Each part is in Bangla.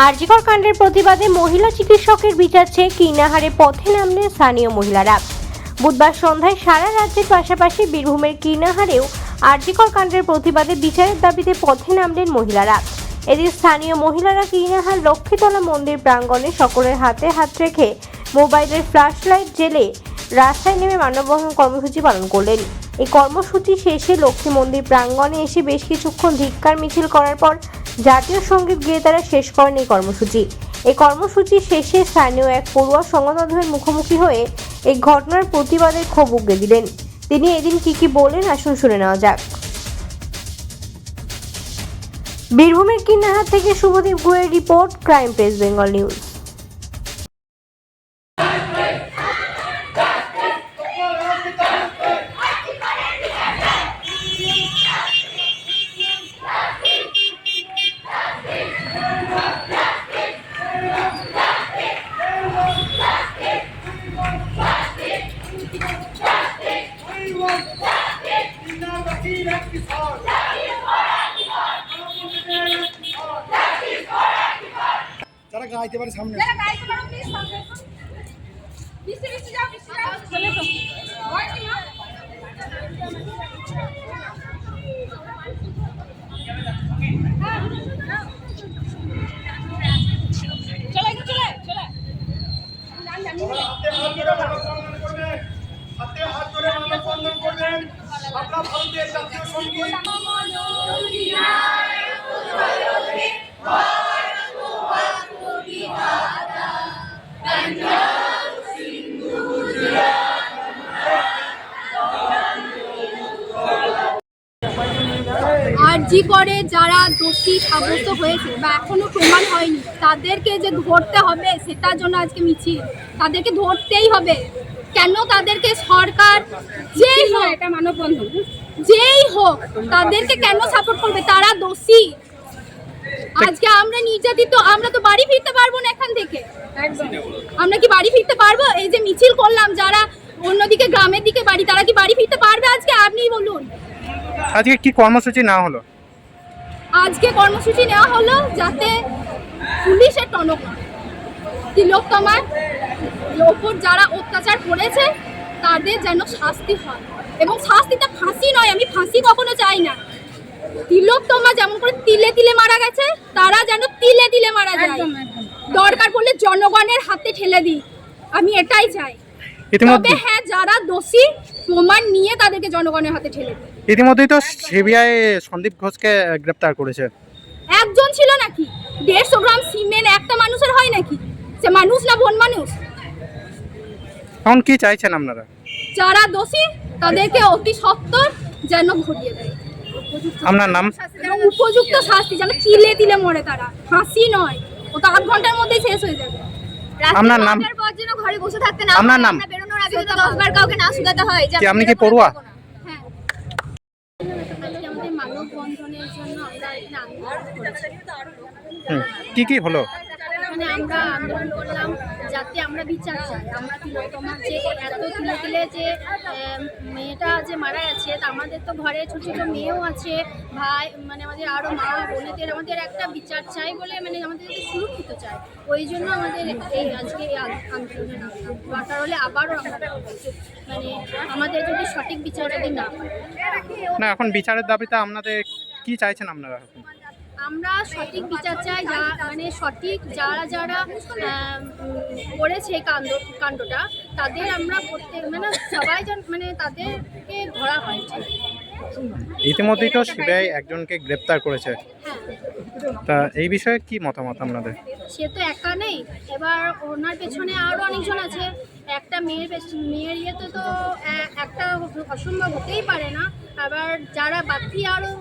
আরজিকর কাণ্ডের প্রতিবাদে মহিলা চিকিৎসকের বিচার চেয়ে কীর্ণাহারে পথে নামলেন স্থানীয় মহিলারা। বুধবার সন্ধ্যায় সারা রাজ্যের পাশাপাশি বীরভূমের কীর্ণাহারেও আরজিকর কাণ্ডের প্রতিবাদে বিচারের দাবিতে পথে নামলেন মহিলারা। এদিন স্থানীয় মহিলারা কীর্ণাহার লক্ষ্মীতলা মন্দির প্রাঙ্গণে সকলের হাতে হাত রেখে মোবাইলের ফ্ল্যাশ লাইট জ্বেলে রাস্তায় নেমে মানববন্ধন কর্মসূচি পালন করলেন। এই কর্মসূচি শেষে লক্ষ্মী মন্দির প্রাঙ্গণে এসে বেশ কিছুক্ষণ ধিক্কার মিছিল করার পর জাতীয় সঙ্গীত গেয়ে তারা শেষ করেন এই কর্মসূচি। এই কর্মসূচি শেষে স্থানীয় এক পড়ুয়া সংবাদমাধ্যমের মুখোমুখি হয়ে এই ঘটনার প্রতিবাদে ক্ষোভ উগরে দিলেন। তিনি এদিন কি বলেন আসুন শুনে নেওয়া যাক। বীরভূমের কীর্ণাহার থেকে শুভদীপ গুহের report, crime press Bengal news. যারা গাইতে পারে সামনে প্লিজ সামনে বৃষ্টি যাও চলে তো হয় কি না হাতে হাত ধরে মানববন্ধন করবেন। আপনার ভারতের জাতীয় সঙ্গীত আরজি করে যারা দোষী সাব্যস্ত হয়েছে বা এখনো প্রমাণ হয়নি তাদেরকে যে ধরতে হবে সেটার জন্য আজকে মিছিল। তাদেরকে ধরতেই হবে। কেন তাদেরকে সরকার যেই হোক, এটা মানববন্ধন যেই হোক তাদেরকে কেন সাপোর্ট করবে? তারা দোষী। আজকে আমরা নির্যাতিত, আমরা তো বাড়ি ফিরতে পারবো না এখান থেকে। আমরা কি বাড়ি ফিরতে পারবো? এই যে মিছিল করলাম, যারা অন্যদিকে গ্রামের দিকে বাড়ি, তারা কি বাড়ি ফিরতে পারবে আজকে? আপনিই বলুন। আজকে কি কর্মসূচি নেওয়া হলো? আজকে কর্মসূচি নেওয়া হলো যাতে পুলিশের টনক তিলোত্তমার ওপর যারা অত্যাচার করেছে তাদের যেন শাস্তি হয়, এবং শাস্তিটা ফাঁসি নয়। আমি ফাঁসি কখনো চাই না। তিলোত্তমা যেমন করে তিলে তিলে মারা গেছে, তারা যেন তিলে তিলে মারা যায়। দরকার পড়লে জনগণের হাতে ঠেলে দিই, আমি এটাই চাই। তবে হ্যাঁ, যারা দোষী প্রমাণ নিয়ে তাদেরকে জনগণের হাতে ঠেলে দিই। ইতিমধ্যেই তো সিবিআই সন্দীপ ঘোষকে গ্রেপ্তার করেছে। একজন ছিল নাকি? 150 গ্রাম সিমেন্ট একটা মানুষের হয় নাকি? সে মানুষ না বন মানুষ? এখন কি চাইছেন আপনারা? যারা দোষী তাদেরকে অতি সত্বর যেন ঘটিয়ে দেয়। আপনার নাম? উপযুক্ত শাস্তি, যেন তিলে তিলে মরে তারা, ফাঁসি নয়। ও তো 8 ঘন্টার মধ্যেই শেষ হয়ে যাবে। আপনার নাম? যেন ঘরে বসে থাকতে না, আপনার নাম? বেরোনোর আগে তো 10 বার কাউকে না শুকাতে হয়। কি আপনি কি পড়ুয়া? হ্যাঁ, আমাদের মানববন্ধনের জন্য আমরা এখানে আন্দোলন করেছি। কি হলো? এখানে আমরা আন্দোলন করলাম যাতে আমরা বিচার চাই। আমরা তিলোত্তমার যে এত তিলে তিলে যে মেয়েটা যে মারা গেছে, তা আমাদের তো ঘরে ছোট ছোট মেয়েও আছে, ভাই মানে আমাদের আরও মা বোনেদের আমাদের একটা বিচার চাই বলে, মানে আমাদের সুরক্ষিত চাই। ওই জন্য আমাদের এই আজকে এই আন্দোলনে নামলাম। দরকার হলে আবারও আমরা মানে আমাদের যদি সঠিক বিচার যদি না পাই। না, এখন বিচারের দাবিতে আপনাদের কি চাইছেন আপনারা? আমরা সঠিক বিচার চাই, মানে সঠিক যারা করেছে এই কাণ্ডটা তাদের আমরা মানে সবাই মানে তাদেরকে ধরা হয়। ইতিমধ্যেই তো সিবিআই একজনকে গ্রেপ্তার করেছে। হ্যাঁ, তা এই বিষয়ে কি মতামত আপনাদের? সে তো একা নেই, এবার ওনার পেছনে আরও অনেকজন আছে। একটা মেয়ের ইয়েতে তো একটা অসম্ভব হতেই পারে না। আবার যারা বাকি আরও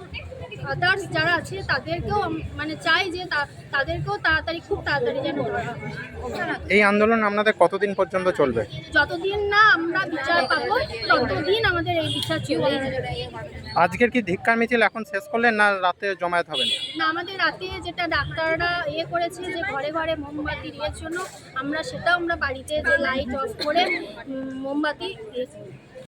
আদার্স যারা আছে তাদেরকেও মানে চাই যে তাদেরকেও খুব তাড়াতাড়ি যেন ধরা হয়। এই আন্দোলন আপনাদের কতদিন পর্যন্ত চলবে? যতদিন না আমরা বিচার পাবো ততদিন আমাদের এই বিচার চলবেই। আজকের কি ধিক্কার মিছিল এখন শেষ করলেন না রাতে জমায়েত হবেন? না, আমাদের রাতে যেটা ডাক্তাররা করেছে যে ঘরে ঘরে মোমবাতি দেওয়ার জন্য, আমরা সেটাও আমরা বাড়িতে যে লাইট অফ করে মোমবাতি দিয়েছি।